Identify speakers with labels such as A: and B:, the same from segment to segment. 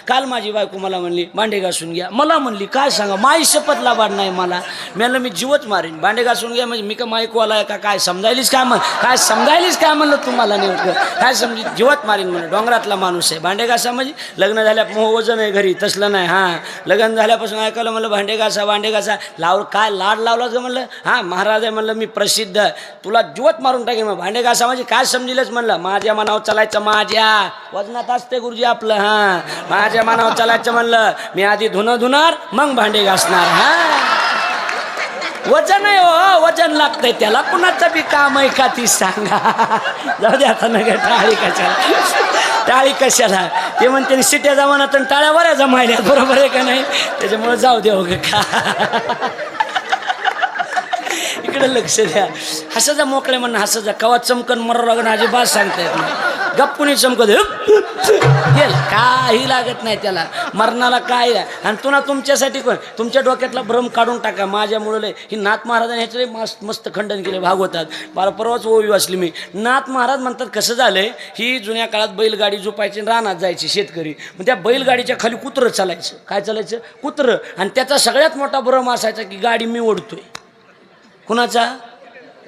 A: काल माझी बायको मला म्हणली भांडे घासून घ्या, मला म्हणली काय सांगा माई शपथ लाभार नाही मला, म्हणलं मी जीवच मारीन. भांडे घासून घ्या म्हणजे मी का माईकवाला आहे का काय, समजायलीच काय काय समजायलीच काय म्हणलं तुम्हाला नेमकं काय समजी, जीवत मारीन म्हणलं. डोंगरातला माणूस आहे. भांडे घासा म्हणजे लग्न झाल्या वजन आहे घरी तसलं नाही. हां लग्न झाल्यापासून ऐकलं म्हणलं भांडे घासा भांडे घासा लाव काय लाड लावलाच का म्हणलं. हां महाराज आहे म्हणलं मी प्रसिद्ध, तुला जीवत मारून टाकेन. मग भांडे घासा म्हणजे काय समजिलच म्हणलं, माझ्या मनावर चालायचं, माझ्या वजनात असते गुरुजी आपलं. हां माझ्या मनावर चालायचं म्हणलं, मी आधी धुणार मग भांडे घासणार. हां वजन आहे हो, वजन लागतंय त्याला, कुणाचं बी काम आहे का ती सांगा. जाऊ दे आता नका टाळी कशाला, टाळी कशाला, ते म्हणते सिट्या जमानात टाळ्या बऱ्या जमायल्या, बरोबर आहे का नाही, त्याच्यामुळे जाऊ दे हो का. इकडे लक्ष द्या, हसायचा मोकळे म्हणणं हसायचा, कवा चमकन मर लागणं अजिबात सांगता येत नाही. गप्पुनी चमकत गेल काही लागत नाही त्याला, मरणाला काय. आणि तुला तुमच्यासाठी कोण, तुमच्या डोक्यातला भ्रम काढून टाका. माझ्यामुळे ही नाथ महाराजांनी ह्याचे मस्त मस्त खंडन केले भागवतात. मला परवाच ओवी वाचली मी. नाथ महाराज म्हणतात कसं झालंय, ही जुन्या काळात बैलगाडी झोपायची, रानात जायची शेतकरी, मग त्या बैलगाडीच्या खाली कुत्रं चालायचं. काय चालायचं, कुत्रं. आणि त्याचा सगळ्यात मोठा भ्रम असायचा की गाडी मी ओढतोय. कुणाचा,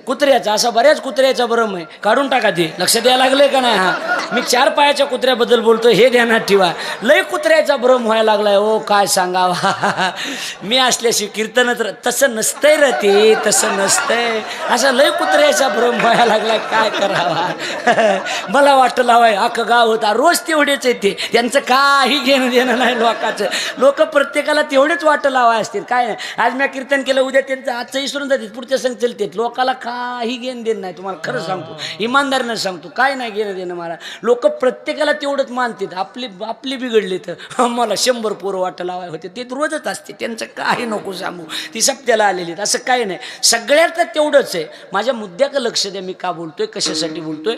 A: कुत्र्याचा. असा बऱ्याच कुत्र्याचा भ्रम आहे, काढून टाका ते. लक्ष द्यायला लागले का नाही. हा मी 4 पायाच्या कुत्र्याबद्दल बोलतो, हे ध्यानात ठेवा. लय कुत्र्याचा भ्रम व्हायला लागलाय ओ, काय सांगावा. मी असल्याशी कीर्तन तसं नसतंय रे, ते तसं नसतंय. असा लय कुत्र्याचा भ्रम व्हायला लागलाय, काय करावा. मला वाटतं लावाय अख्खं गाव होता, रोज तेवढेच येते, त्यांचं काही घेणं देणं नाही लोकांचं. लोक प्रत्येकाला तेवढेच वाटं लावाय असतील. काय नाही, आज मी कीर्तन केलं, उद्या त्यांचं आजचं विसरून जाते, पुढच्या संग चलते. लोकाला काही घेणं देणं नाही, तुम्हाला खरं सांगतो, इमानदारीनं सांगतो, काय नाही घेणं देणं मला. लोक प्रत्येकाला तेवढंच मानतात. आपली बिघडली तर मला 100 पोरं वाटं लावाय होते, ते रोजच असते, त्यांचं काही नको सांगू, ती सप्त्याला आलेली असं काही नाही. सगळ्यात तेवढंच आहे. माझ्या मुद्द्याकडे लक्ष द्या, मी का बोलतोय, कशासाठी बोलतोय.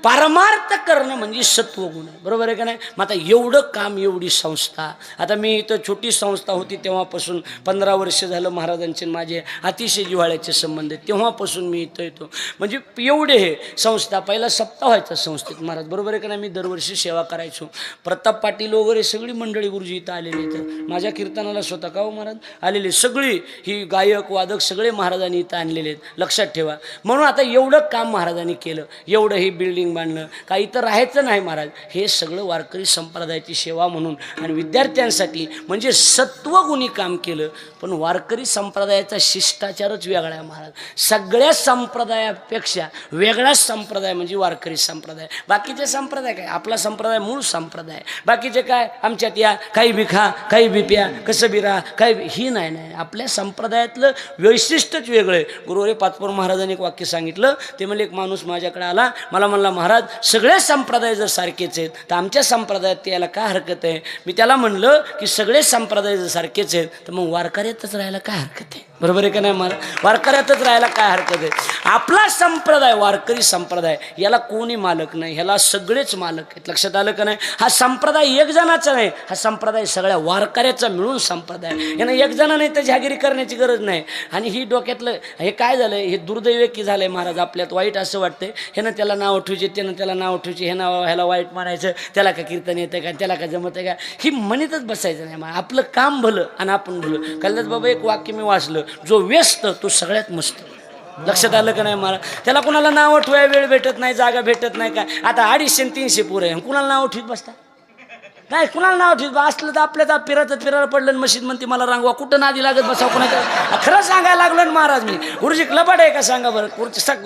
A: पारमार्थ करणं म्हणजे सत्वगुण आहे, बरोबर आहे का नाही. मग आता एवढं काम, एवढी संस्था, आता मी इथं छोटी संस्था होती तेव्हापासून 15 वर्ष झालं महाराजांचे माझे अतिशय जिव्हाळ्याचे संबंध आहेत, तेव्हापासून मी इथं येतो. म्हणजे एवढे हे संस्था, पहिला सप्ताह व्हायचा संस्थेत महाराज, बरोबर आहे का नाही. मी दरवर्षी सेवा करायचो. प्रताप पाटील वगैरे सगळी मंडळी गुरुजी इथं आलेली, इथं माझ्या कीर्तनाला स्वतः का हो महाराज आलेले, सगळी ही गायक वादक सगळे महाराजांनी इथं आणलेले आहेत, लक्षात ठेवा. म्हणून आता एवढं काम महाराजांनी केलं, एवढं ही बिल्डिंग बांधणं, काही इथं राहायचं नाही महाराज, हे सगळं वारकरी संप्रदायाची सेवा म्हणून आणि विद्यार्थ्यांसाठी म्हणजे सत्वगुणी काम केलं. पण वारकरी संप्रदायाचा शिष्टाचारच वेगळा आहे महाराज. सगळ्या संप्रदायापेक्षा वेगळाच संप्रदाय म्हणजे वारकरी संप्रदाय. बाकीचे संप्रदाय काय, आपला संप्रदाय मूळ संप्रदाय. बाकीचे काय, आमच्यात या, काही बी खा, काही बी प्या, कसं बी राहा, काही ही नाही. आपल्या संप्रदायातलं वैशिष्ट्यच वेगळं आहे. गुरुवारी पाचपोर महाराजांनी एक वाक्य सांगितलं. ते म्हणजे एक माणूस माझ्याकडे आला, मला म्हणला महाराज सगळे संप्रदाय जर सारखेच आहेत तर आमच्या संप्रदायात यायला काय हरकत आहे. मी त्याला म्हणलं की सगळे संप्रदाय जर सारखेच आहेत तर मग वारकऱ्यातच राहायला काय हरकत आहे, बरोबर आहे का नाही. मला वारकऱ्यातच राहायला काय हरकत आहे. आपला संप्रदाय वारकरी संप्रदाय, याला कोणी मालक नाही, ह्याला सगळेच मालक आहेत. लक्षात आलं का नाही. हा संप्रदाय एक जणाचा नाही, हा संप्रदाय सगळ्या वारकऱ्याचा मिळून संप्रदाय. यानं एक जणाने तर जहागिरी करण्याची गरज नाही. आणि ही डोक्यातलं हे काय झालं, हे दुर्दैव की झालंय महाराज आपल्यात. वाईट असं वाटतंय, ह्यानं त्याला नाव ठेवायचे, त्यानं त्याला नाव ठेवायचे, हे नाव ह्याला वाईट म्हणायचं, त्याला का कीर्तन येतं का, त्याला का जमत आहे का, ही म्हणतच बसायचं नाही. आपलं काम भलं आणि आपण भलं. कळलंच बाबा. एक वाक्य मी वाचलं, जो व्यस्त तो सगळ्यात मस्त. लक्षात आलं का नाही मला. त्याला कुणाला नाव ठेवाय वेळ भेटत नाही, जागा भेटत नाही. काय आता 250-300 पोरं आहे, कुणाला नाव ठेवत बसता नाही, कुणाला नाव ठेवत असलं तर आपल्याला फिरायला पडलं. मशीद म्हणते मला रांगवा, कुठं नादी लागत बसा कुणाच्या. खरं सांगायला लागलो ना महाराज मी. गुरुजी लबाड आहे का सांगा बरं.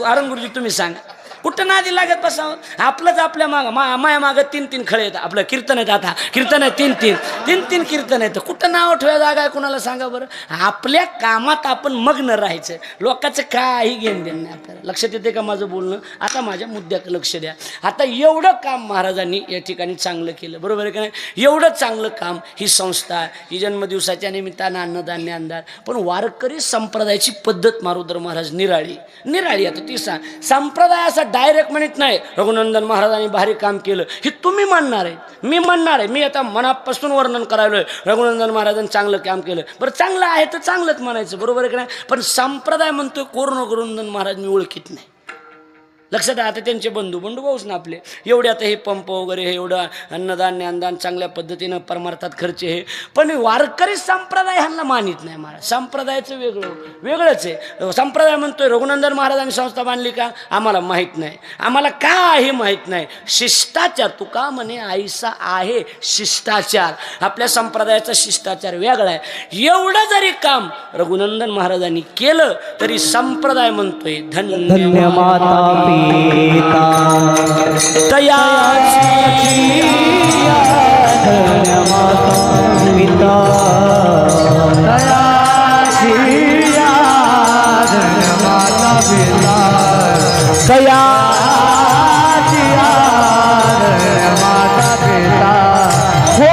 A: अरुण गुरुजी तुम्ही सांगा, कुठं नादी लागत बसावं. आपलंच आपल्या माया मागं 3-3 खळे येतात. आपलं कीर्तन आहेत, आता कीर्तन आहे 3-3 कीर्तन आहेत. कुठं नाव ठेवायला जागा आहे कुणाला सांगा बरं. आपल्या कामात आपण मग्न राहायचं, लोकांचं काही घेणं देणं नाही आपल्याला. लक्षात येते का माझं बोलणं. आता माझ्या मुद्द्याकडे लक्ष द्या. आता एवढं काम महाराजांनी या ठिकाणी चांगलं केलं, बरोबर आहे का नाही. एवढं चांगलं काम ही संस्था, ही जन्मदिवसाच्या निमित्तानं अन्नधान्य आणणार. पण वारकरी संप्रदायाची पद्धत मारुद्र महाराज निराळी. आता ती संप्रदायाचा डायरेक्ट म्हणत नाही रघुनंदन महाराजांनी भारी काम केलं, हे तुम्ही म्हणणार आहे, मी म्हणणार आहे. मी आता मनापासून वर्णन करायलोय, रघुनंदन महाराजांनी चांगलं काम केलं. बरं चांगलं आहे तर चांगलंच म्हणायचं, बरोबर आहे का नाही. पण संप्रदाय म्हणतोय कोण रघुनंदन महाराज मी ओळखीत नाही. लक्षात आहे. आता त्यांचे बंधू भाऊच ना आपले एवढे आता हे पंप वगैरे हे एवढं अन्नदान ज्ञानदान चांगल्या पद्धतीनं परमार्थात खर्च हे, पण वारकरी संप्रदाय ह्यांना मानित नाही. महाराज संप्रदायाचं वेगळंच आहे. संप्रदाय म्हणतोय रघुनंदन महाराजांनी संस्था बांधली का आम्हाला माहीत नाही, आम्हाला काही माहीत नाही. शिष्टाचार तुका म्हणे आईसा आहे शिष्टाचार. आपल्या संप्रदायाचा शिष्टाचार वेगळा आहे. एवढं जरी काम रघुनंदन महाराजांनी केलं तरी संप्रदाय म्हणतोय धन्य माता पिता तयाची धन्य माता पिता तयाची धन्य माता पिता तयाची धन्य माता पिता हो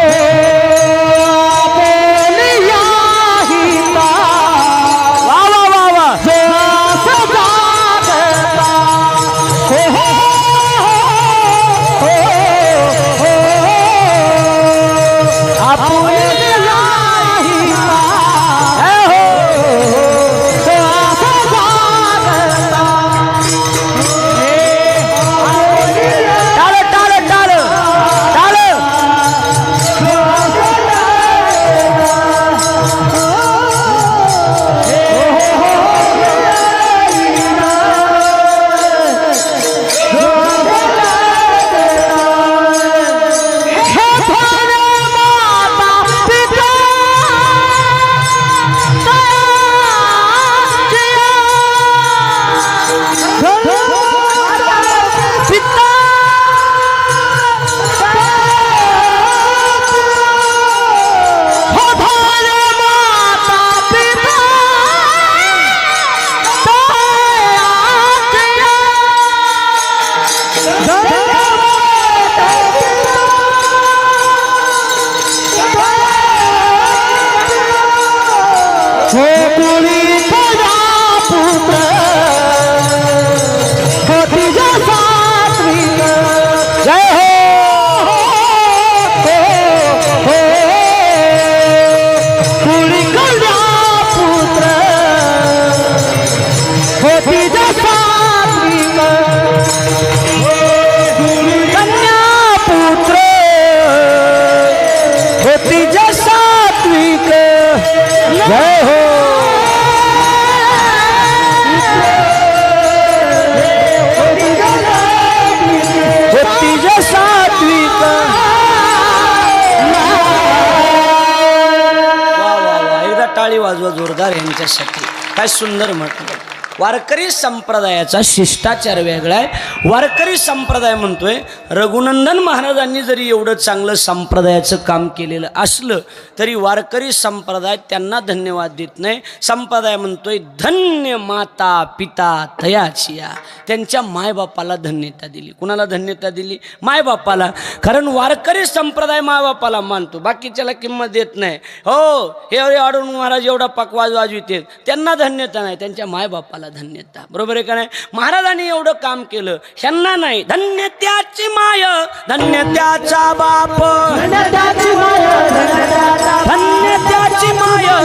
A: वाजवा जोरदार यांच्यासाठी. काय सुंदर म्हटलं. वारकरी संप्रदायाचा शिष्टाचार वेगळा आहे. वारकरी संप्रदाय म्हणतोय रघुनंदन महाराजांनी जरी एवढं चांगलं संप्रदायाचं काम केलेलं असलं तरी वारकरी संप्रदाय त्यांना धन्यवाद देत नाही. संप्रदाय म्हणतोय धन्य माता पिता तयाचिया. त्यांच्या मायबापाला धन्यता दिली. कुणाला धन्यता दिली? मायबापाला. कारण वारकरी संप्रदाय मायबापाला मानतो, बाकीच्याला किंमत देत नाही. हो हे आढळून महाराज एवढा पकवाज वाजविते, त्यांना धन्यता नाही, त्यांच्या मायबापाला धन्यता. बरोबर आहे का नाही? महाराजांनी एवढं काम केलं ह्यांना नाही. धन्य त्याची माय धन्य त्याचा बाप धन्य त्याची माय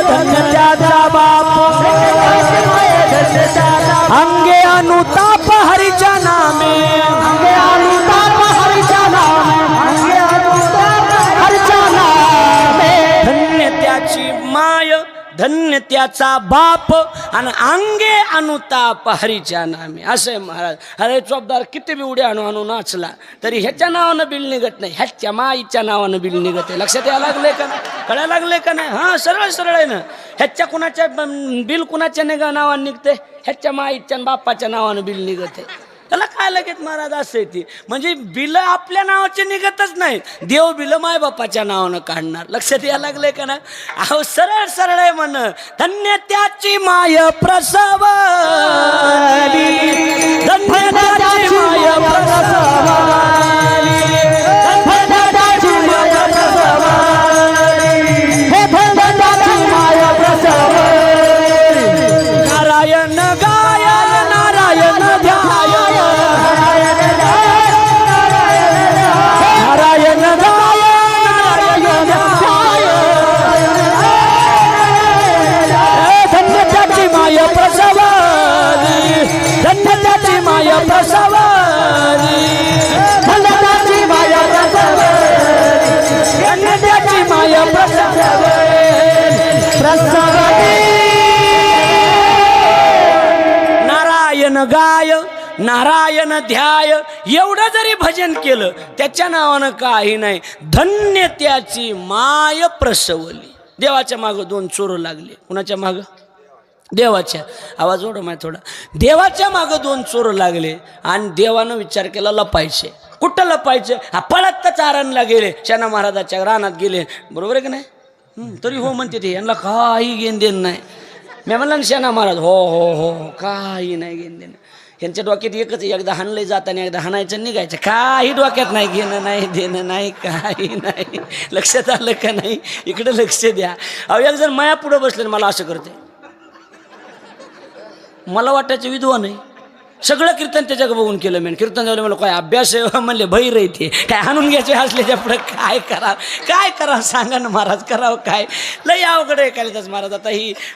A: धन्य त्याचा बाप अंगे अनुताप हरीच्या नामे अंगे अनुताप हरीच्या नामे हरीच्या नामे धन्य त्याची माय धन्य त्याचा बाप आणि अंगे अनुताप हरीच्या नामे. असे महाराज. अरे चोपदार किती बी उड्या आणू नाचला तरी ह्याच्या नावानं बिल निघत नाही, ह्याच्या माईच्या नावानं बिल निघत आहे. लक्षात यायला लागले का नाही? कळायला लागले का नाही? हां सरळ सरळ आहे ना. ह्याच्या कुणाच्या बिल कुणाच्या नावानं निघते? ह्याच्या माईच्या बापाच्या नावानं बिल निघत आहे. त्याला काय लगेच महाराज असं ती म्हणजे बिल आपल्या नावाचे निघतच नाहीत, देव बिल माय बापाच्या नावानं काढणार. लक्षात यायला लागले का ना? अहो सरळ सरळ आहे म्हण. धन्य त्याची माय प्रसव धन्य त्याची माय प्रसव नारायण गायन नारायण ध्याय धन्य त्याची माय प्रसव नारायण गाय नारायण ध्याय एवढं जरी भजन केलं त्याच्या नावानं काही नाही. धन्य त्याची माय प्रसवली. देवाच्या मागं दोन चोर लागले. कुणाच्या मागं? देवाच्या. आवाज ओढ माय थोडा. देवाच्या मागं दोन चोर लागले आणि देवानं विचार केला लपायचे. कुठं लपायचे? पळत तर चारणला गेले. शना महाराजाच्या रानात गेले. बरोबर आहे की नाही? तरी हो म्हणते ते, यांना काही घेण देण नाही. मी म्हणलं ना शना महाराज, हो हो हो काही नाही घेण देणं. यांच्या डोक्यात एकच, एकदा हाणलंय जाताना एकदा हाणायचं निघायचं. काही डोक्यात नाही, घेणं नाही देणं नाही काही नाही. लक्षात आलं का नाही? इकडे लक्ष द्या. अहो एक जण माया पुढं बसले मला असं करते. मला वाटायचं विद्वान आहे. सगळं कीर्तन त्याच्या बघून केलं मी. कीर्तन झालं मला काय अभ्यास आहे म्हणले बहिर आहे ते. काय हाणून घ्यायचे असल्याच्या पुढं काय करावं सांगा ना महाराज. करावं काय? लय अवघड आहे कालिदास महाराज.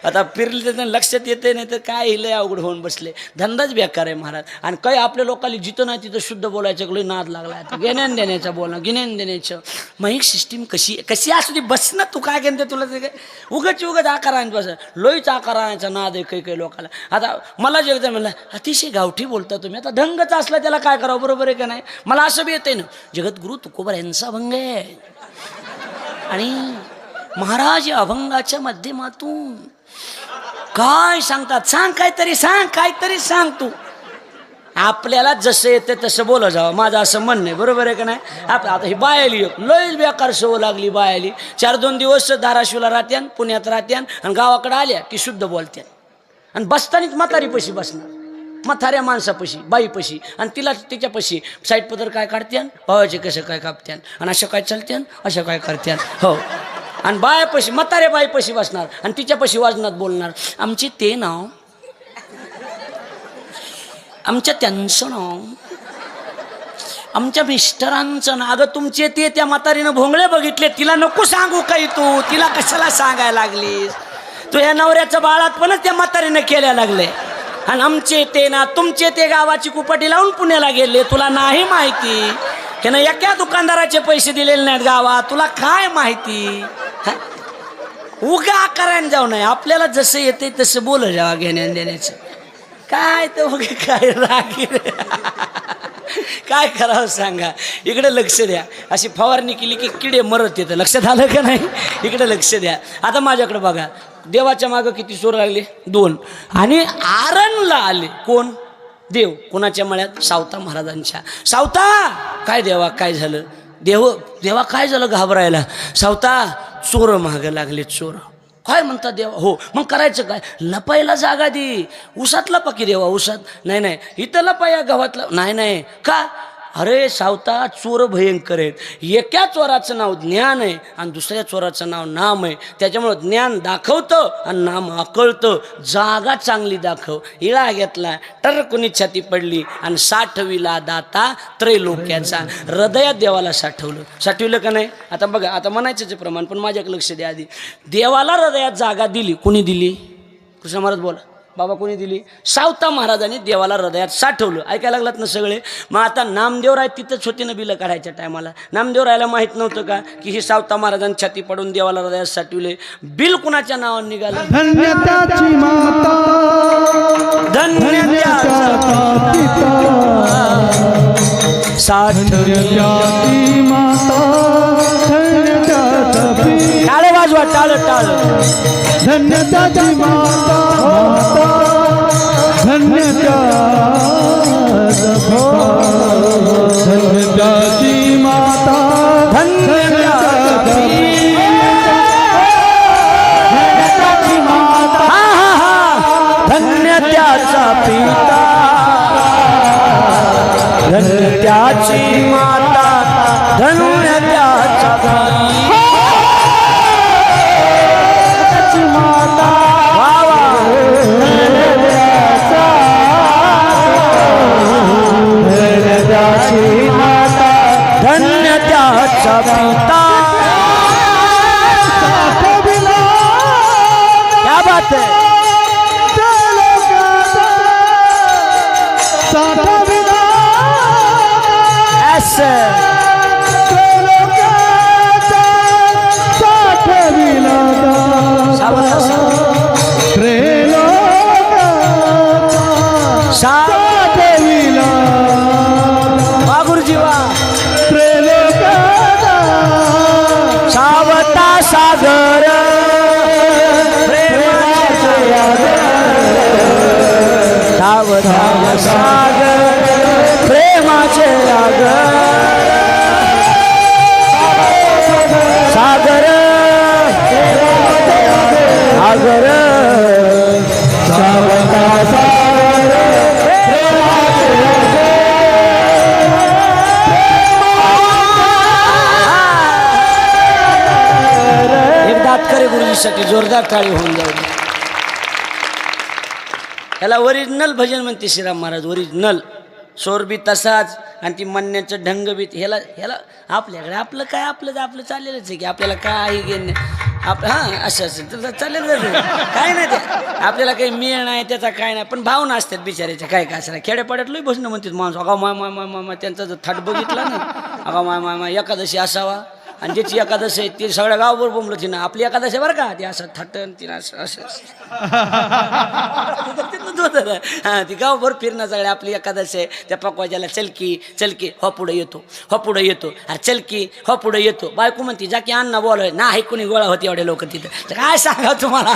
A: आता फिरली तर लक्षात येते नाही तर काय लय अवघड होऊन बसले. धंदाच बेकार आहे महाराज. आणि काही आपल्या लोकांनी जिथं नाही तिथं शुद्ध बोलायचं लय नाद लागला. आता घेण्यान देण्याचं बोलणं, गिन्यान देण्याचं. मग ही सिस्टीम कशी असू दे. बस ना तू. काय घेणते तुला ते काय उगच आकार आणायचं बस. लोईच आकार आणायचा नाद आहे काही लोकांना. आता मला जे एकदा म्हणलं अतिशय गावठी बोलता तुम्ही. आता ढंगच असला त्याला काय करावं? बरोबर आहे का नाही? मला असं बी येते ना, जगद्गुरु तुकोबा यांचा अभंग आहे आणि महाराज या अभंगाच्या माध्यमातून काय सांगतात. सांग काहीतरी सांग तू. आपल्याला जसं येते तसं बोला जावं. माझं असं म्हणणं आहे. बरोबर आहे का नाही? आता ही बायाली लयच बेकार सवय लागली. बायाली 4-2 दिवस धाराशिवला राहत्यान, पुण्यात राहत्यान आणि गावाकडे आल्या की शुद्ध बोलत्यान. आणि बसतानीच म्हातारी पशी बसणार. म्हाताऱ्या माणसापशी बाईपशी आणि तिला तिच्यापशी साईड पदर काय काढत्यान, भावाचे कसं काय कापत्यान आणि अशा काय चालत्यान, अशा काय करत्यान. हो. आणि बायापशी म्हाताऱ्या बाईपशी बसणार आणि तिच्यापशी वाजनात बोलणार. आमचे ते नाव, आमच्या त्यांचं नाव, आमच्या मिस्टरांचं नाव. अगं तुमचे ते त्या म्हातारीनं भोंगळे बघितले. तिला नको सांगू काही तू. तिला कशाला सांगायला लागलीस? तू या नवऱ्याचं बाळातपणच त्या म्हातारीनं केल्या लागले. आणि आमचे ते ना तुमचे ते गावाची कुपाटी लावून पुण्याला गेले. तुला नाही माहिती. त्यानं एका दुकानदाराचे पैसे दिलेले नाहीत गावात. तुला काय माहिती? उगा आकाराने जाऊ नये. आपल्याला जसं येते तसं बोल जावा घेण्या देण्याचं. काय तर उगे काय रागीर. काय करावं सांगा. इकडे लक्ष द्या. अशी फवारणी केली की किडे मरत येतं. लक्षात आलं का नाही? इकडे लक्ष द्या. आता माझ्याकडे बघा. देवाच्या मागं किती चोर लागले? 2. आणि आरणला आले. कोण? देव. कोणाच्या मळ्यात? सावता महाराजांच्या. सावता काय देवा काय झालं? देवा काय झालं घाबरायला? सावता चोर मागं लागले. चोर काय म्हणतात देवा? हो मग करायचं काय? लपायला जागा दे. उसात लपा की देवा. उसात नाही इथं लपाया गव्हातला नाही का? अरे सावता चोर भयंकर आहेत. एका चोराचं नाव ज्ञान आहे आणि दुसऱ्या चोराचं नाव नाम आहे. त्याच्यामुळं ज्ञान दाखवतं आणि नाम आकळतं. जागा चांगली दाखव. इळा घेतला टरकुनी छाती पडली आणि साठविला दाता त्रैलोक्याचा. हृदयात देवाला साठवलं का नाही? आता बघा. आता म्हणायचं प्रमाण पण माझ्याकडे लक्ष द्या आधी. देवाला हृदयात जागा दिली. कुणी दिली? कृष्ण महाराज बोला. बाबा कोणी दिली? सावता महाराजांनी देवाला हृदयात साठवलं. ऐकायला लागलात ना सगळे? मग आता नामदेव राय तिथंच होते ना बिलं काढायच्या टायमाला. नामदेव रायला माहीत नव्हतं का की ही सावता महाराजांनी छाती पडून देवाला हृदयात साठवले? बिल कुणाच्या नावाने निघालं?
B: धन्यताची माता, साठवल्याची माता,
A: टाळ वाजवा. टाळ
B: धन्यताची माता, धन्यताची माता,
A: धन्यताची माता, धन्यत्याचा पिता, धन्यत्याची माता, धन्यत्याचा माता. वा सागर प्रेमाचे धाव धाव सागर प्रेमाचे सागर सागर गुरुजीसाठी जोरदार टाळी होऊन जाऊ. ह्याला ओरिजिनल भजन म्हणते श्रीराम महाराज. ओरिजिनल स्वर बी तसाच आणि ती म्हणण्याचं ढंग बी ह्याला ह्याला आपल्याकडे आपलं काय आपलं आपलं चाललेलंच आहे की आपल्याला काही घेणं आपलं हां असं तर चाललेलं काय नाही ते आपल्याला काही मेळ नाही त्याचा काय नाही पण भावना असतात बिचारायच्या काय काय असं खेड्यापाड्यातलंही भजनं म्हणतात माणूस अगा माय माय माय माय माय त्यांचा जर थाट बघितला ना अगा माय माय माय एकादशी असावा आणि ज्याची एकादशी आहे ती सगळ्या गावभर बोंबलं तिनं आपली एकादशी बरं का ती असं थाटन तिनं असं असं हां ती गावभर फिरणं सगळ्या आपली एकादशी आहे त्या पकवाजाला चलकी चलकी हो पुढे येतो हो पुढे येतो अरे चलकी हो पुढे येतो बायको म्हणती जा की अण्णा बोलाय ना आहे कोणी गोळा होती एवढे लोक तिथं काय सांगा तुम्हाला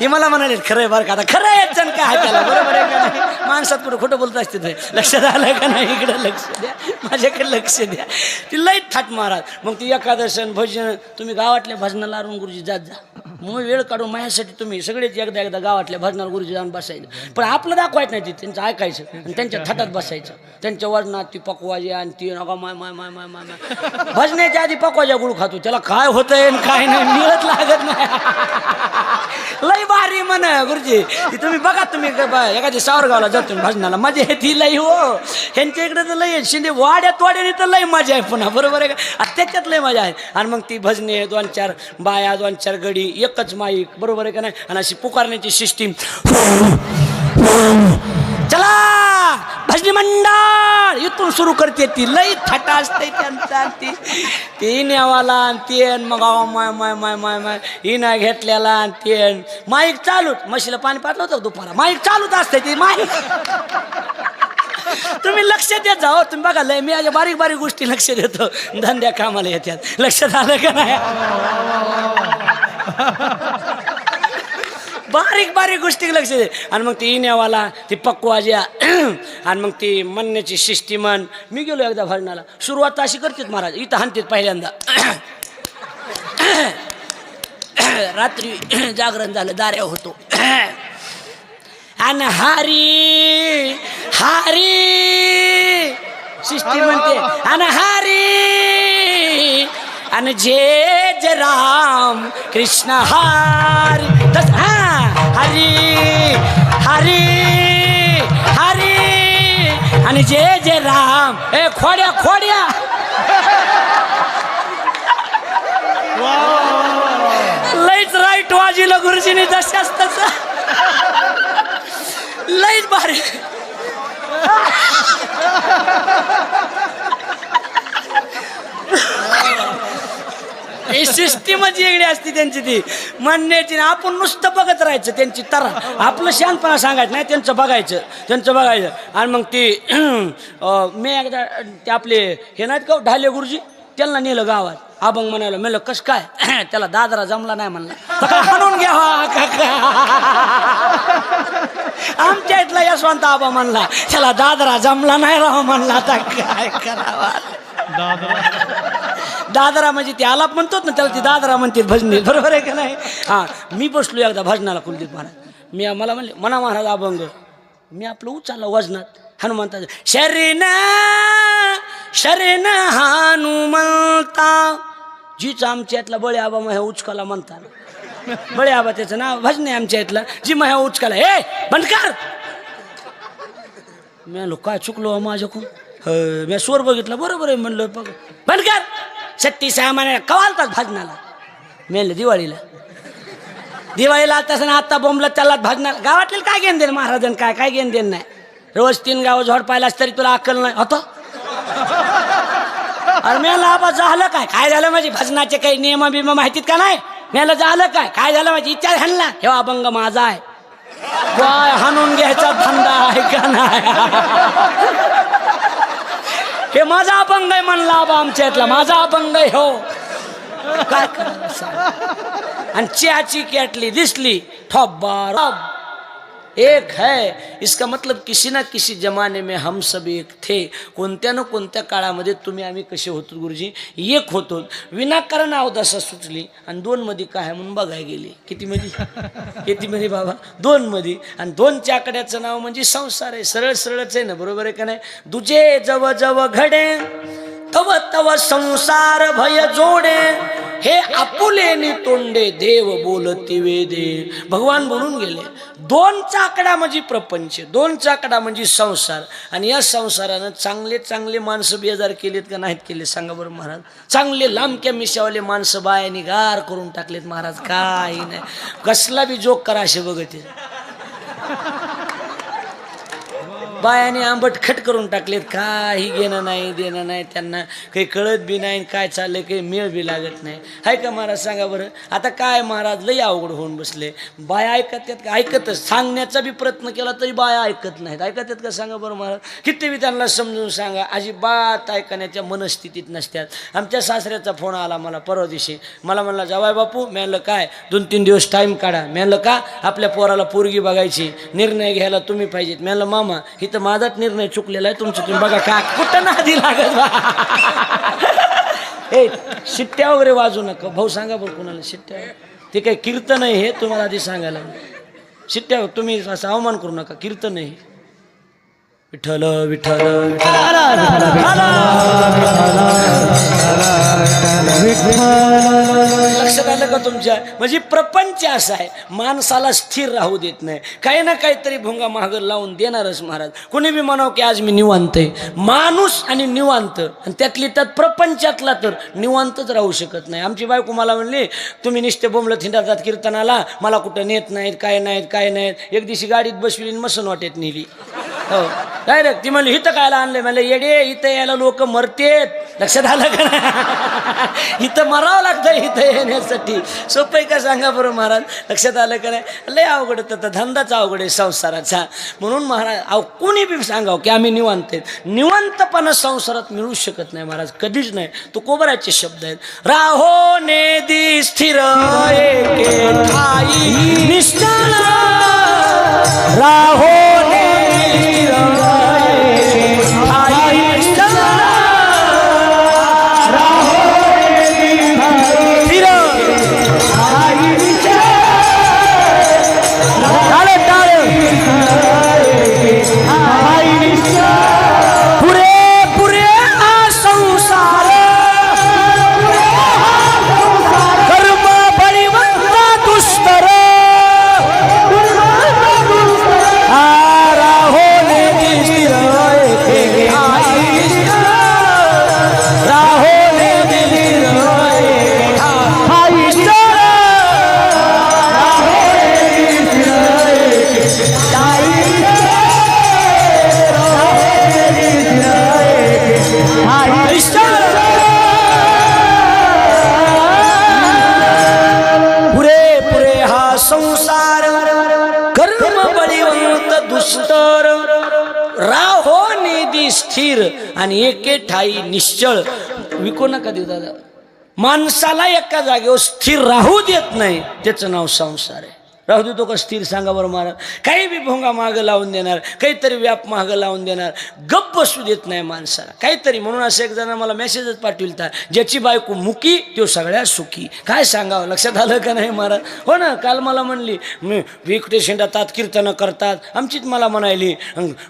A: हे मला म्हणाले खरं आहे बरं का आता खरं आहे काय त्याला बरोबर आहे का नाही माणसात कुठं खोटं बोलत असते ते लक्षात आलं का नाही इकडं लक्ष द्या माझ्याकडे लक्ष द्या ती लई थाट महाराज मग ती एकादशन भजन तुम्ही गावातल्या भजनाला अरुण गुरुजी जात जा मग वेळ काढून माझ्यासाठी तुम्ही सगळेच एकदा एकदा गावातल्या भजनाला गुरुजी जाऊन बसायचं पण आपलं दाखवायचं नाही ते त्यांचं ऐकायचं आणि त्यांच्या थाटात बसायचं त्यांच्या वजनात ती पकवाजी आणि ती नका माय माय माय माय माय माय भजनाच्या आधी पकवाजा गुळ खातो त्याला काय होतंय आणि काय नाही मिळत लागत नाही लई भारी म्हण गुरुजी ती तुम्ही बघा तुम्ही एखादी सावरगावला जातो भजनाला मजा आहे ती लई हो ह्यांच्या इकडे तर लई शिंदे वाड्यात वाड्याने तर लई मजा आहे पुन्हा बरोबर आहे का त्याच्यात लई मजा आहे आणि मग ती भजने 2-4 बाया 2-4 गडी एकच माईक बरोबर आहे का नाही आणि अशी पुकारण्याची सिस्टीम चला भजनी मंडळ इथून सुरू करते ती लई थाटा असते त्यांचा ती नेवाला आणि तेन मग माय माय माय माय माय हिना घेतलेला आणि तेन माईक चालूच म्हशीला पाणी पाजलं होतं दुपारा माईक चालूच असते ती माईक तुम्ही लक्ष देत जाओ तुम्ही बघा लय मी अशा बारीक बारीक गोष्टी लक्ष देतो धंद्या कामाला येतात लक्षात आलं का नाही बारीक बारीक गोष्टी लक्ष दे आणि मग ती इन्यावाला ती पक्वाज्या आणि मग ती म्हणण्याची शिस्तीमन मी गेलो एकदा भजनाला सुरुवात अशी करतेत महाराज इथं हाणतेत पहिल्यांदा रात्री जागरण झालं दाऱ्या होतो आणि हारी हारी शिस्ती म्हणते आणि हारी आणि जे राम कृष्ण हारी हरी हरी हरी आणि जे राम ए खोड्या खोड्या लईच राईट वाजीला गुरुजीने जशाच तसं लईच भारी सिस्टीमच वेगळी असते त्यांची ती म्हणण्याची आपण नुसतं बघत राहायचं त्यांची तर आपलं शांतपणा सांगायचं नाही त्यांचं बघायचं आणि मग ती मी एकदा ते आपले हे नाहीत का ढाले गुरुजी त्यांना नेलं गावात अभंग म्हणायला म्हणलं कसं काय त्याला दादरा जमला नाही म्हणला हाणून घ्यावा आमच्या इथला यशवंत आबा म्हणला त्याला दादरा जमला नाही राव म्हणला आता काय करावा दादरा म्हणजे ते आलाप म्हणतोच ना त्याला ती दादरा म्हणते भजनी बरोबर आहे का नाही हां मी बसलो एकदा भजनाला कुलदीप महाराज मी मला म्हणले मना महाराज अभंग मी आपलं उचललं वजनात हनुमंता शरण हनुमंता जीच आमच्या इथला बळे आबा मह्या उचकाला म्हणतात बळे आबा त्याचं नाव भजने आमच्या इथलं जी मह्या उचकाला ए बंद कर मी आलो काय चुकलो माझ्याकडून मी स्वर बघितलं बरोबर आहे म्हणलं बघ बंद कर 36 महिन्याला कवालतात भजनाला मेल दिवाळीला तसं ना आता बोंबला त्याला भजनाला गावातले काय घेऊन देईल महाराजांना काय घेऊन देईन नाही रोज 3 गाव झोड पाहिलास तरी तुला अक्कल नाही होतं अरे मेला आबा झालं काय झालं माझी भजनाचे काही नियम बिम माहितीत का नाही मेला झालं काय झालं माझी इच्छा हाणला हे अभंग माझा आहे काय हाणून घ्यायचा धंदा आहे का नाही हे माझा अभंग आहे म्हणला आबा आमच्यातला, माझा अभंग आहे हो. काय करायला सांग. आणि चहाची कॅटली दिसली ठोब्बार एक है, इसका मतलब किसी ना किसी जमाने में हम सब एक थे. कोणत्या ना कोणत्या काळामध्ये तुम्ही आम्ही कसे होतो गुरुजी, एक होतो. विनाकारण अवदासा सुचली आणि 2 मध्ये काय म्हणून बघायला गेली. किती मध्ये बाबा 2 मध्ये. आणि 2च्या आकड्याचं नाव म्हणजे संसार आहे. सरळ सरळच आहे ना, बरोबर आहे का नाही. दुजे जव जव घडे तव तव संसार भय जोडे, हे आपुलेनी तोंडे देव बोलती वेदे. भगवान बोलून गेले. 2चा आकडा म्हणजे प्रपंच, 2चा आकडा म्हणजे संसार. आणि या संसारानं चांगले चांगले माणसं बेजार केलेत का नाहीत केले सांगा बरं महाराज. चांगले लांबक्या मिशावाले माणसं बायानी गार करून टाकलेत महाराज. काही नाही, कसला बी जोक करा असे बघते. बायाने आंबटखट करून टाकलेत. काही घेणं नाही देणं नाही त्यांना, काही कळत बी नाही काय चाललंय, काही मेळ बी लागत नाही. हाय का महाराज सांगा बरं. आता काय महाराज लई अवघड होऊन बसले. बाया ऐकतात का? ऐकतच. सांगण्याचा बी प्रयत्न केला तरी बाया ऐकत नाहीत. ऐकतात का सांगा बरं महाराज. किती बी त्यांना समजून सांगा, अजिबात ऐकण्याच्या मनस्थितीत नसतात. आमच्या सासऱ्याचा फोन आला मला परवा दिवशी. मला म्हणला जावाय बापू, म्हणलं काय 2-3 दिवस टाईम काढा. म्हणलं का? आपल्या पोराला पोरगी बघायची, निर्णय घ्यायला तुम्ही पाहिजेत. म्हणलं मामा तर माझाच निर्णय चुकलेला आहे, तुमचं तुम्ही बघा. का कुठं ना आधी लागत हे शिट्ट्या वगैरे वाजू नका भाऊ. सांगा बरं कुणाला शिट्ट्या, ते काही कीर्तन आहे हे तुम्हाला आधी सांगायला. शिट्ट्या तुम्ही असं अवमान करू नका, कीर्तन आहे. विठ्ठल विठ्ठल लक्षात आलं का तुमच्या. म्हणजे प्रपंच असा आहे, माणसाला स्थिर राहू देत नाही. काही ना काहीतरी भुंगा महाग लावून देणारच महाराज. कोणी बी म्हणावं की आज मी निवांत आहे. माणूस आणि निवांत, आणि त्यातली त्यात प्रपंचातला तर निवांतच राहू शकत नाही. आमची बायको मला म्हणली तुम्ही निश्चित बोंबलं थिंडातात कीर्तनाला, मला कुठं नेत नाहीत काय नाहीत. एक दिवशी गाडीत बसविली मसन वाटेत नेली. हो डायरेक्ट ती म्हणली इथं कायला आणले. म्हणलं येडे, इथं यायला लोक मरतेत. लक्षात आलं का? इथं मरावं लागतं इथं येण्यासाठी. सोपं आहे का सांगा बरं महाराज. लक्षात आलं का नाही. लय अवघड होतं, धंदाचा अवघड आहे संसाराचा. म्हणून महाराज कोणी बी सांगावं की आम्ही निवांत आहेत, निवांतपणा संसारात मिळू शकत नाही महाराज, कधीच नाही. तो कोबराचे शब्द आहेत. राहो नेदी स्थिर एके ठाई निश्चल, राहो संसार कर्म बळीवंत दुस्तर, राहो निधी स्थिर आणि एके ठाई निश्चळ. विको नका देऊ दादा. माणसाला एका जागेवर स्थिर राहू देत नाही, त्याचं नाव संसार आहे. राहू देतो का स्थिर सांगा बरं महाराज. काही बी भोंगा मागं लावून देणार, काहीतरी व्याप मागं लावून देणार, गप्प बसू देत नाही माणसाला काहीतरी. म्हणून असं एक जण मला मेसेजच पाठविलता, ज्याची बायको मुकी तो सगळ्यात सुखी. काय सांगावं. लक्षात आलं का नाही महाराज. हो ना, काल मला म्हणली मी विकटे शेंडातात कीर्तनं करतात. आमचीच मला म्हणायली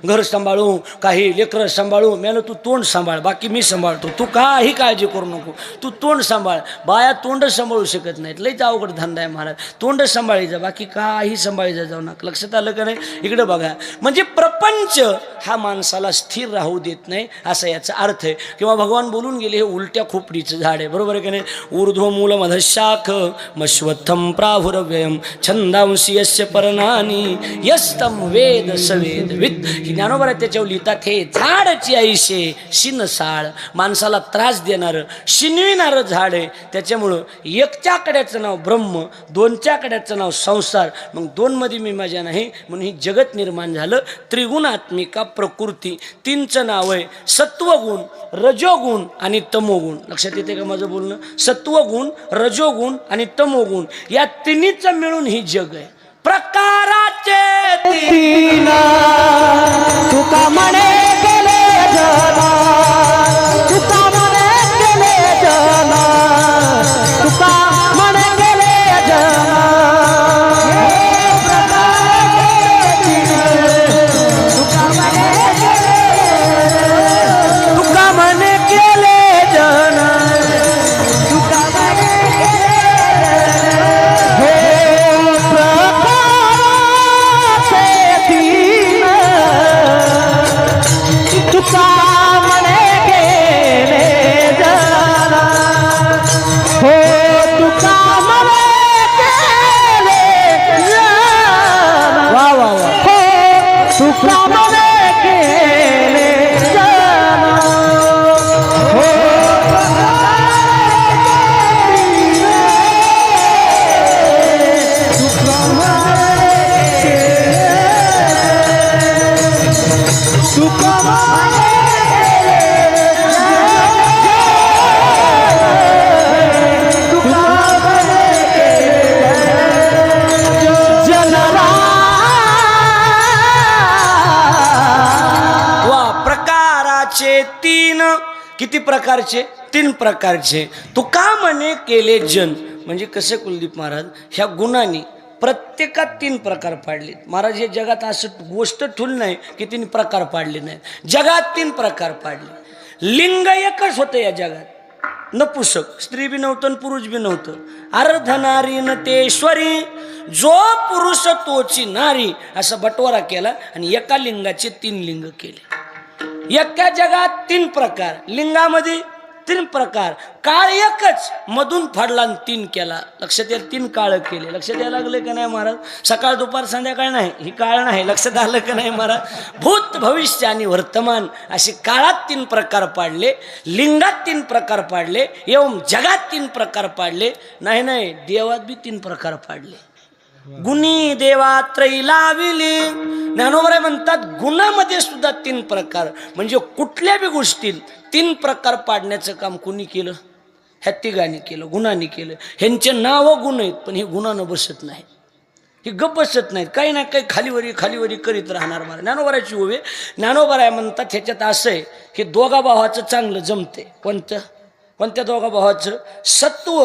A: घर सांभाळू काही लेकरं सांभाळू. मला तू तोंड सांभाळ, बाकी मी सांभाळतो, तू काही काळजी करू नको, तू तोंड सांभाळ. बाया तोंड सांभाळू शकत नाहीत, लईच अवघड धंदा आहे महाराज. तोंड सांभाळायचं, बाकी काही सांभाळायचं जाऊ नका. लक्षात आलं का नाही. इकडे बघा, म्हणजे प्रपंच हा माणसाला स्थिर राहू देत नाही असा याचा अर्थ आहे. किंवा भगवान बोलून गेले हे उलट्या खोपडीचं झाड आहे, बरोबर आहे का नाही. ऊर्ध्वमूल मधशाख मश्वत्थम प्राहुरव्ययम छंदांशी यस्य पर्णानी यस्तम वेद सवेद विद. ही ज्ञानोबर आहे, त्याच्यावर लिहितात हे झाडची आईशे शिनसाळ. माणसाला त्रास देणारं शिनविणारं झाड आहे. त्याच्यामुळं एकच्या कड्याचं नाव ब्रह्म, 2च्या कड्याचं नाव संसार, संसार, मग 2 मध्ये मी माझ्या नाही, म्हणून ही जगत निर्माण झालं. त्रिगुणात्मिका प्रकृती, 3चं नाव आहे सत्वगुण, रजोगुण आणि तमोगुण. लक्षात येते का माझं बोलणं? सत्वगुण, रजोगुण आणि तमोगुण या तिन्हीचं मिळून ही जग आहे. प्रकाराचे
B: तीन तुका म्हणे गेले जना, तुका म्हणे गेले जना, तुका म्हणे गेले जना. तुका म्हणे गेले जना, तुका म्हणे तुका म्हणे गेले जना, हो तुका म्हणे गेले जना. वा वा वा. हो तुका म्हणे गेले जना, हो तुका
A: तीन. किती प्रकारचे? 3 प्रकारचे. तुका म्हणे केले जन म्हणजे कसे कुलदीप महाराज? ह्या गुणांनी प्रत्येकात 3 प्रकार पाडले महाराज. हे जगात असं गोष्ट ठुल नाही की 3 प्रकार पाडले नाहीत. जगात 3 प्रकार पाडले. लिंग एकच होतं या जगात, नपुसक, स्त्री बी नव्हतं पुरुष बी नव्हतं. अर्धनारी नटेश्वरी, जो पुरुष तोची नारी, असा बटवारा केला आणि एका लिंगाचे 3 लिंग केले. एका जगात 3 प्रकार, लिंगामध्ये 3 प्रकार. काळ एकच, मधून फाडला आणि 3 केला. लक्षात यायला 3 काळ केले. लक्षात यायला लागले का नाही महाराज? सकाळ दुपार संध्याकाळ नाही, ही काळ नाही. लक्षात आलं का नाही महाराज? भूत भविष्य आणि वर्तमान असे काळात 3 प्रकार पाडले, लिंगात 3 प्रकार पाडले, एवं जगात 3 प्रकार पाडले. नाही देवात बी 3 प्रकार पाडले. गुणी देवा त्रयी लाविली. ज्ञानोबराय म्हणतात गुणामध्ये सुद्धा 3 प्रकार. म्हणजे कुठल्या बी गोष्टीत 3 प्रकार पाडण्याचं काम कुणी केलं? ह्या तिघांनी केलं, गुणांनी केलं. ह्यांचे नाव गुण आहेत, पण हे गुणानं बसत नाही, हे गप बसत नाहीत. काही ना काही खालीवरी करीत राहणार. मला ज्ञानोबरायची उभे. ज्ञानोबराय म्हणतात ह्याच्यात असं आहे की दोघा भावाचं चांगलं जमते. कोणत्या दोघा भावाचं? सत्व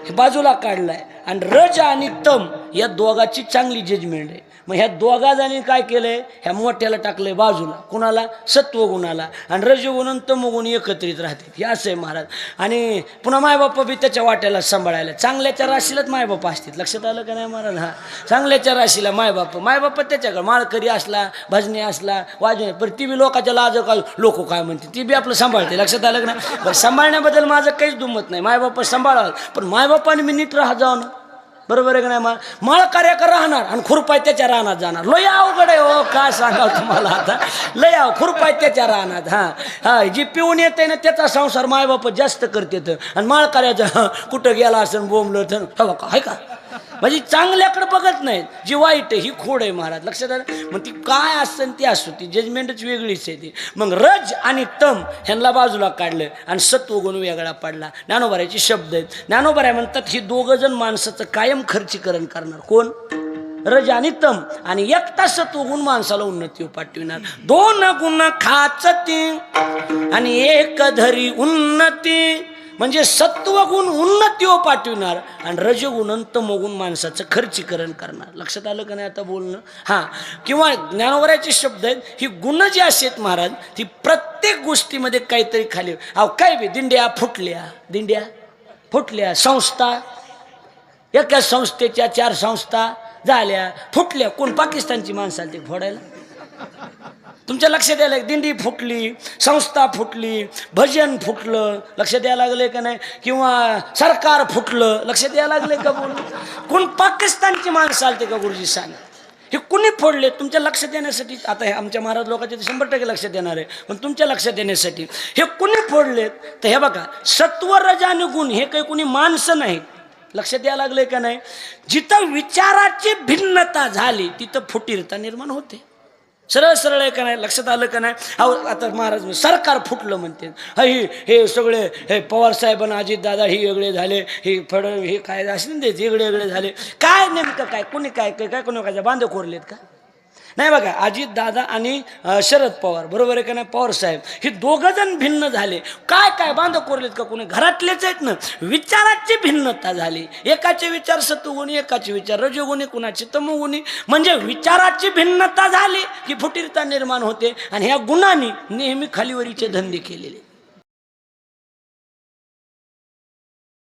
A: हे बाजूला काढलाय आणि रज आणि तम या दोघाची चांगली जजमेंट आहे. मग ह्या दोघा जणी काय केलंय? ह्या मोठ्याला टाकलंय बाजूला. कुणाला? सत्वगुणाला. आणि रजगुण आणि तमगुण एकत्रित राहते. हे असं आहे महाराज. आणि पुन्हा मायबापा बी त्याच्या वाट्याला सांभाळायला. चांगल्याच्या राशीलाच मायबाप असतात. लक्षात आलं का नाही महाराज? हा, चांगल्याच्या राशीला मायबाप त्याच्याकडे माळकरी असला, भजनी असला, वाजणे, पण ती बी लोकांच्या लाज का लोक काय म्हणते ती बी आपलं सांभाळते. लक्षात आलं का नाही? बरं, सांभाळण्याबद्दल माझं काहीच दुमत नाही. मायबाप सांभाळावं, पण मायबापाने मी नीट राहा जाऊ ना. बरोबर आहे का नाही? माळ कार्याकर राहणार आणि खुरपाय त्याच्या रानात जाणार. लय अवघड आहे हो, काय सांगावं तुम्हाला आता. लय खुरपाय त्याच्या रानात. हा जी पिऊन येते ना त्याचा संसार मायबाप जास्त करते. आणि माळ कार्याचा कुठं गेला असं बोंबलं तर हवा का आहे का? म्हणजे चांगल्याकडे बघत नाहीत. जी वाईट आहे ही खोड आहे महाराज. लक्षात आलं? मग ती काय असतं ती असो, ती जजमेंटच वेगळीच आहे ती. मग रज आणि तम ह्यांना बाजूला काढलं आणि सत्वगुण वेगळा पडला. ज्ञानोबरायचे शब्द आहेत. ज्ञानोबराय म्हणतात ही 2 जण माणसाचं कायम खर्चीकरण करणार. कोण? रज आणि तम. आणि एकटा सत्वगुण माणसाला उन्नती पाठविणार. 2 गुण खाचती आणि 1 धरी उन्नती. म्हणजे सत्वगुण उन्नती पाठविणार आणि रजगुण तमोगुण माणसाचं खर्चीकरण करणार. लक्षात आलं का नाही आता बोलणं? हां. किंवा ज्ञानोबरायचे शब्द आहेत, ही गुण जी आहेत महाराज, ती प्रत्येक गोष्टीमध्ये काहीतरी खाली. काय बी दिंड्या फुटल्या, संस्था, एका संस्थेच्या 4 संस्था झाल्या, फुटल्या. कोण? पाकिस्तानची माणसं आली ते फोडायला. तुमच्या लक्षात यायला? दिंडी फुटली, संस्था फुटली, भजन फुटलं. लक्षात यायला लागले का नाही? किंवा सरकार फुटलं. लक्षात यायला लागले का? बोल. कोण? पाकिस्तानची माणसं आलते का? गुरुजी सांगा. हे कुणी फोडले? तुमच्या लक्षात येण्यासाठी. आता हे आमच्या महाराज लोकांच्या 100% लक्षात येणार आहे, पण तुमच्या लक्षात येण्यासाठी हे कुणी फोडलेत? तर हे बघा, सत्व रज आणि गुण हे काही कुणी माणसं नाहीत. लक्षात यायला लागलंय का नाही? जिथं विचाराची भिन्नता झाली तिथं फुटीरता निर्माण होते. सरळ सरळ आहे का नाही? लक्षात आलं का नाही? अहो आता महाराज सरकार फुटलं म्हणते, हे सगळे हे पवार साहेबांना अजित दादा ही वेगळे झाले, हे हे काय असेल ते वेगळे वेगळे झाले. काय नेमकं काय कोणी काय काय कोणी काय बांध कोरलेत का? नाही बघा, अजित दादा आणि शरद पवार बरोबर आहे का नाही, पवार साहेब हे दोघं जण भिन्न झाले. काय काय बांध कोरलेत का? कोणी घरातलेच आहेत ना. विचाराची भिन्नता झाली. एकाचे विचार सत्वगुणी, एकाचे विचार रजोगुणी, कुणाचे तमोगुणी. म्हणजे विचाराची भिन्नता झाली की फुटीरता निर्माण होते. आणि ह्या गुणांनी नेहमी खालीवरीचे धंदे केलेले.